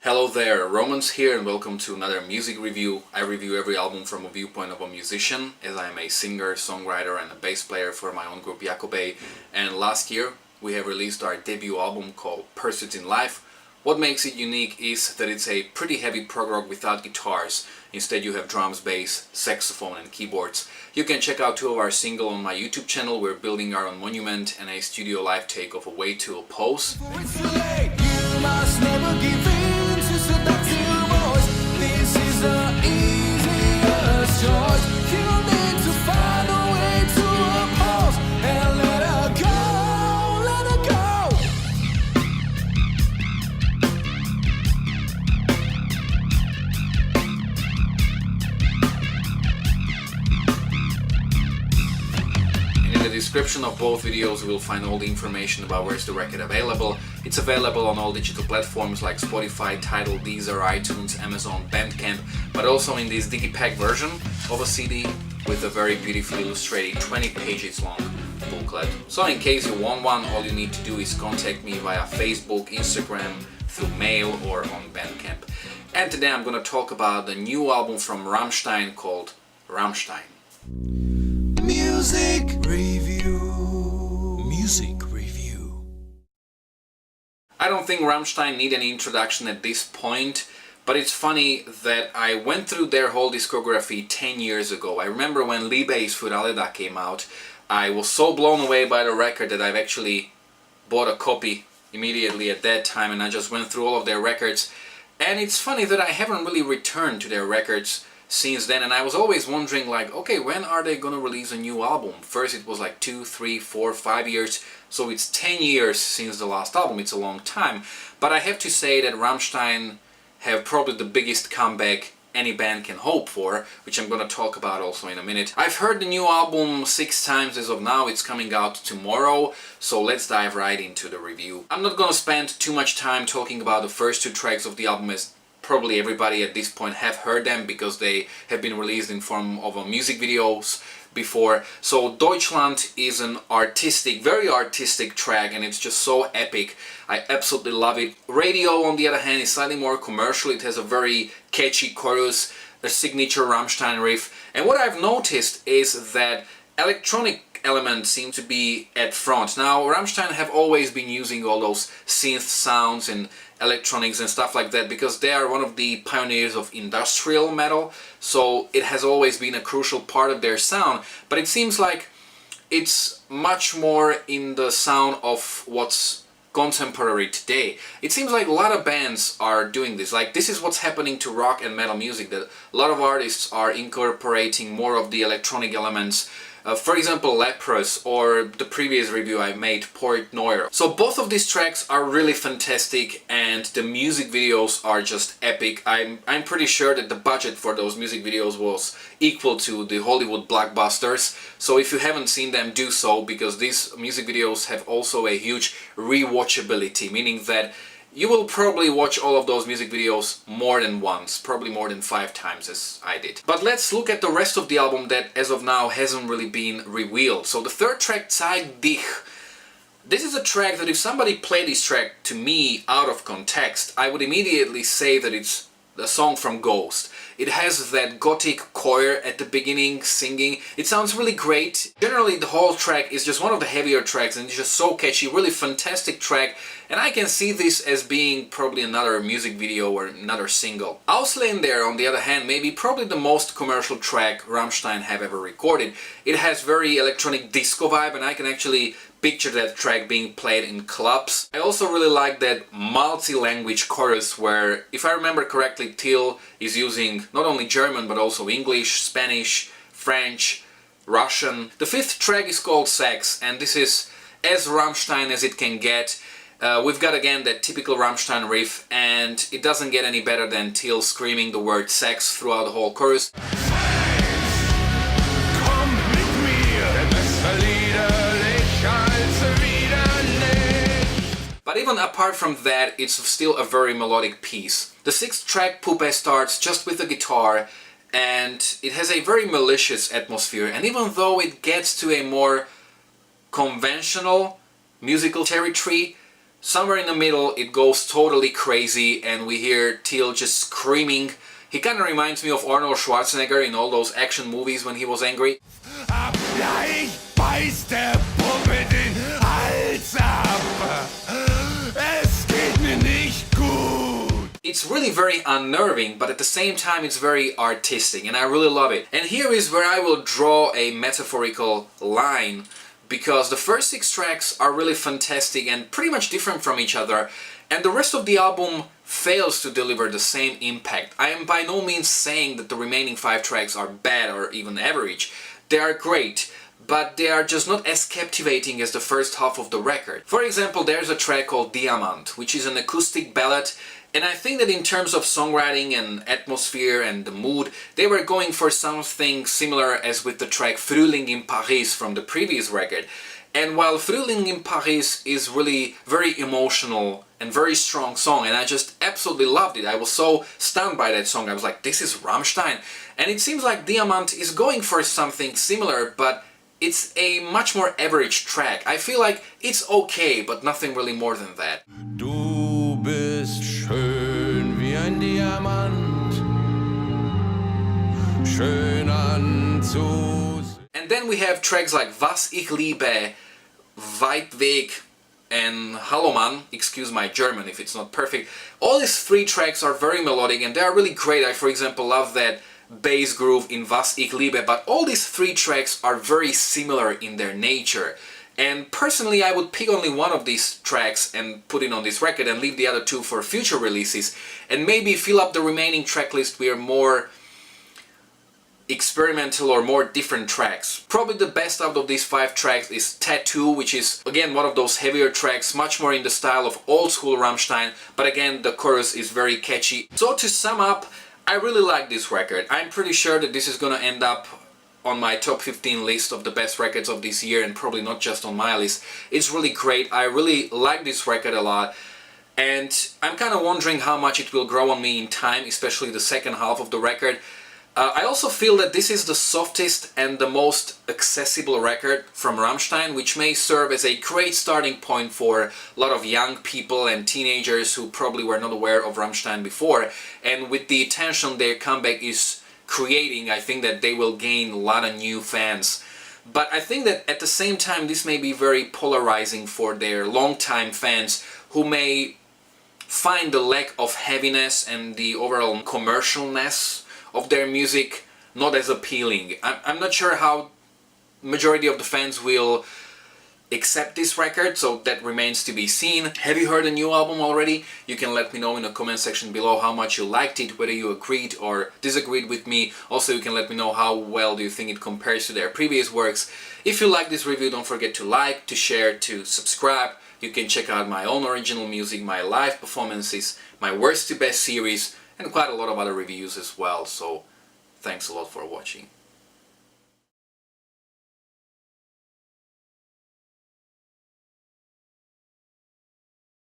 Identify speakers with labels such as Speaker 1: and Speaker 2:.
Speaker 1: Hello there, Romans here and welcome to another music review. I review every album from a viewpoint of a musician, as I am a singer, songwriter and a bass player for my own group Jakobe. And last year we have released our debut album called Pursuits in Life. What makes it unique is that it's a pretty heavy prog rock without guitars. Instead you have drums, bass, saxophone and keyboards. You can check out two of our singles on my YouTube channel. We're building our own monument and a studio live take of A Way to Oppose.
Speaker 2: This is the easiest choice. You need to find a way to oppose and let her go, let her go.
Speaker 1: In the description of both videos you will find all the information about where's the record available. It's available on all digital platforms like Spotify, Tidal, Deezer, iTunes, Amazon, Bandcamp, but also in this digipack version of a CD with a very beautifully illustrated 20 pages long booklet. So in case you want one, all you need to do is contact me via Facebook, Instagram, through mail or on Bandcamp. And today I'm going to talk about the new album from Rammstein called Rammstein.
Speaker 2: Music review. Music review.
Speaker 1: I don't think Rammstein need any introduction at this point, but it's funny that I went through their whole discography 10 years ago. I remember when Liebe für alle da came out, I was so blown away by the record that I've actually bought a copy immediately at that time, and I just went through all of their records. And it's funny that I haven't really returned to their records since then, and I was always wondering, like, okay, when are they gonna release a new album? First it was like 2, 3, 4, 5 years, so it's 10 years since the last album. It's a long time, but I have to say that Rammstein have probably the biggest comeback any band can hope for, which I'm gonna talk about also in a minute. I've heard the new album 6 times as of now. It's coming out tomorrow, so let's dive right into the review. I'm not gonna spend too much time talking about the first 2 tracks of the album, as probably everybody at this point have heard them because they have been released in form of music videos before. So Deutschland is an artistic, very artistic track, and it's just so epic. I absolutely love it. Radio, on the other hand, is slightly more commercial. It has a very catchy chorus, a signature Rammstein riff, and what I've noticed is that electronic elements seem to be at front. Now, Rammstein have always been using all those synth sounds and electronics and stuff like that because they are one of the pioneers of industrial metal, so it has always been a crucial part of their sound, but it seems like it's much more in the sound of what's contemporary today. It seems like a lot of bands are doing this. Like, this is what's happening to rock and metal music, that a lot of artists are incorporating more of the electronic elements. For example, Leprous, or the previous review I made, Port Noir. So both of these tracks are really fantastic and the music videos are just epic. I'm pretty sure that the budget for those music videos was equal to the Hollywood blockbusters. So if you haven't seen them, do so, because these music videos have also a huge rewatchability, meaning that you will probably watch all of those music videos more than once, probably more than 5 times as I did. But let's look at the rest of the album that as of now hasn't really been revealed. So the third track, Zeig dich. This is a track that if somebody played this track to me out of context, I would immediately say that it's the song from Ghost. It has that gothic choir at the beginning singing. It sounds really great. Generally the whole track is just one of the heavier tracks and it's just so catchy, really fantastic track, and I can see this as being probably another music video or another single. Ausländer, on the other hand, may be probably the most commercial track Rammstein have ever recorded. It has very electronic disco vibe and I can actually picture that track being played in clubs. I also really like that multi-language chorus where, if I remember correctly, Till is using not only German but also English, Spanish, French, Russian. The 5th track is called Sex, and this is as Rammstein as it can get. We've got again that typical Rammstein riff, and it doesn't get any better than Till screaming the word sex throughout the whole chorus. But even apart from that, it's still a very melodic piece. The 6th track, Popeye, starts just with the guitar, and it has a very malicious atmosphere, and even though it gets to a more conventional musical territory, somewhere in the middle it goes totally crazy and we hear Till just screaming. He kind of reminds me of Arnold Schwarzenegger in all those action movies when he was angry.
Speaker 2: Abgleich beißt der Puppe den Hals ab. Es geht mir nicht gut.
Speaker 1: It's really very unnerving, but at the same time it's very artistic and I really love it. And here is where I will draw a metaphorical line, because the first 6 tracks are really fantastic and pretty much different from each other, and the rest of the album fails to deliver the same impact. I am by no means saying that the remaining 5 tracks are bad or even average. They are great, but they are just not as captivating as the first half of the record. For example, there's a track called Diamant, which is an acoustic ballad, and I think that in terms of songwriting and atmosphere and the mood, they were going for something similar as with the track Frühling in Paris from the previous record. And while Frühling in Paris is really very emotional and very strong song, and I just absolutely loved it. I was so stunned by that song. I was like, this is Rammstein. And it seems like Diamant is going for something similar, but it's a much more average track. I feel like it's okay, but nothing really more than that.
Speaker 2: Du bist schön wie ein Diamant, schön anzusehen.
Speaker 1: And then we have tracks like Was ich liebe, Weit Weg, and Hallo Mann, excuse my German if it's not perfect. All these 3 tracks are very melodic and they are really great. I, for example, love that bass groove in Was ich liebe, but all these 3 tracks are very similar in their nature. And personally, I would pick only one of these tracks and put it on this record and leave the other 2 for future releases, and maybe fill up the remaining track list with more experimental or more different tracks. Probably the best out of these 5 tracks is Tattoo, which is again one of those heavier tracks, much more in the style of old school Rammstein, but again the chorus is very catchy. So to sum up, I really like this record. I'm pretty sure that this is gonna end up on my top 15 list of the best records of this year, and probably not just on my list. It's really great. I really like this record a lot, and I'm kind of wondering how much it will grow on me in time, especially the second half of the record. I also feel that this is the softest and the most accessible record from Rammstein, which may serve as a great starting point for a lot of young people and teenagers who probably were not aware of Rammstein before. And with the attention their comeback is creating, I think that they will gain a lot of new fans. But I think that at the same time this may be very polarizing for their longtime fans, who may find the lack of heaviness and the overall commercialness of their music not as appealing. I'm not sure how majority of the fans will accept this record, so that remains to be seen. Have you heard the new album already? You can let me know in the comment section below how much you liked it, whether you agreed or disagreed with me. Also, you can let me know how well do you think it compares to their previous works. If you like this review, don't forget to like, to share, to subscribe. You can check out my own original music, my live performances, my worst to best series, and quite a lot of other reviews as well. So thanks a lot for watching.